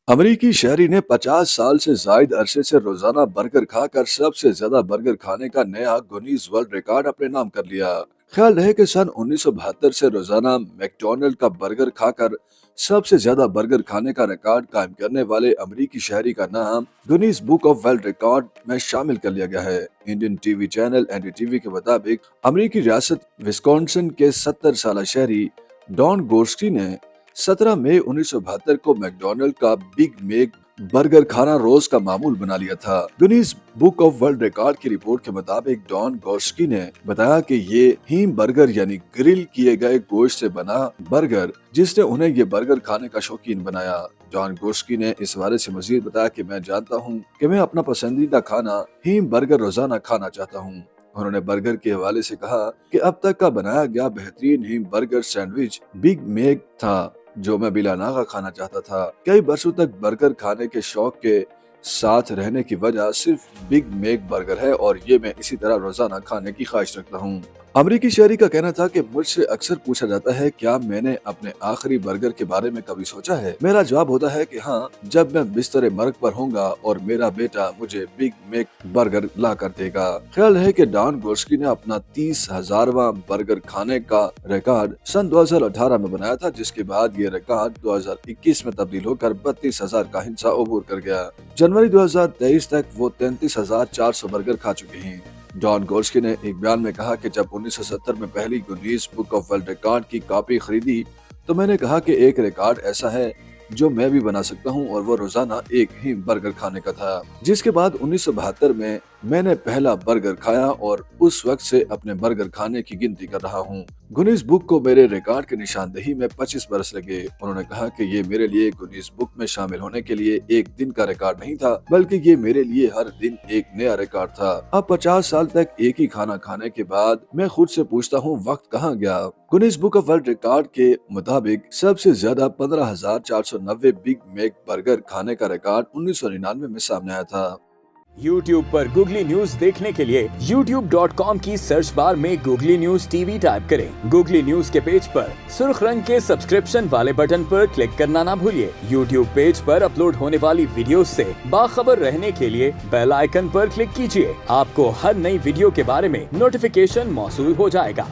अमरीकी शहरी ने 50 साल से जायद अरसे से रोजाना बर्गर खाकर सबसे ज्यादा बर्गर खाने का नया गिनीज वर्ल्ड रिकॉर्ड अपने नाम कर लिया। ख्याल रहे कि सन 1972 से रोजाना मैकडॉनल्ड का बर्गर खाकर सबसे ज्यादा बर्गर खाने का रिकॉर्ड कायम करने वाले अमरीकी शहरी का नाम Guinness book of world record में शामिल कर लिया गया है। इंडियन टीवी चैनल एनडीटीवी के मुताबिक अमरीकी रियासत विस्कॉन्सिन के 70 साल शहरी डॉन गोर्स्की ने 17 मई 1972 को मैकडॉनल्ड का बिग मैक बर्गर खाना रोज का मामूल बना लिया था। Guinness book of world record की रिपोर्ट के मुताबिक डॉन गोर्स्की ने बताया कि ये हीम बर्गर यानी ग्रिल किए गए गोश्त से बना बर्गर जिसने उन्हें ये बर्गर खाने का शौकीन बनाया। जॉन गोर्स्की ने इस बारे से मजीद बताया कि मैं जानता हूँ कि मैं अपना पसंदीदा खाना हीम बर्गर रोजाना खाना चाहता हूँ। उन्होंने बर्गर के हवाले से कहा कि अब तक का बनाया गया बेहतरीन हीम बर्गर सैंडविच बिग मैक था जो मैं बिला नागा खाना चाहता था। कई बरसों तक बर्गर खाने के शौक के साथ रहने की वजह सिर्फ बिग मैक बर्गर है और ये मैं इसी तरह रोजाना खाने की ख्वाहिश रखता हूँ। अमरीकी शहरी का कहना था कि मुझसे अक्सर पूछा जाता है क्या मैंने अपने आखिरी बर्गर के बारे में कभी सोचा है। मेरा जवाब होता है कि हाँ, जब मैं बिस्तर मर्ग पर होऊंगा और मेरा बेटा मुझे बिग मैक बर्गर ला कर देगा। ख्याल है कि डॉन गोर्स्की ने अपना 30,000वां बर्गर खाने का रिकॉर्ड सन 2018 में बनाया था, जिसके बाद ये रिकॉर्ड 2021 में तब्दील होकर 32,000 का हिस्सा अबूर कर गया। जनवरी 2023 तक वो 33,400 बर्गर खा चुके हैं। डॉन गोर्स्की ने एक बयान में कहा कि जब 1970 में पहली Guinness book of world record की कॉपी खरीदी तो मैंने कहा कि एक रिकॉर्ड ऐसा है जो मैं भी बना सकता हूं और वो रोजाना एक ही बर्गर खाने का था। जिसके बाद 1972 में मैंने पहला बर्गर खाया और उस वक्त से अपने बर्गर खाने की गिनती कर रहा हूं। गिनीज बुक को मेरे रिकॉर्ड की निशानदेही में 25 बरस लगे। उन्होंने कहा कि ये मेरे लिए गिनीज बुक में शामिल होने के लिए एक दिन का रिकॉर्ड नहीं था, बल्कि ये मेरे लिए हर दिन एक नया रिकॉर्ड था। अब 50 साल तक एक ही खाना खाने के बाद मैं खुद से पूछता हूँ वक्त कहाँ गया। Guinness book of world record के मुताबिक सबसे ज्यादा 15,490 बिग मैक बर्गर खाने का रिकॉर्ड 1999 में सामने आया था। YouTube पर गूगली न्यूज देखने के लिए youtube.com की सर्च बार में गूगली न्यूज टीवी टाइप करें। गूगली न्यूज के पेज पर सुर्ख रंग के सब्सक्रिप्शन वाले बटन पर क्लिक करना ना भूलिए। YouTube पेज पर अपलोड होने वाली वीडियोस से बाखबर रहने के लिए बेल आइकन पर क्लिक कीजिए। आपको हर नई वीडियो के बारे में नोटिफिकेशन मौसूल हो जाएगा।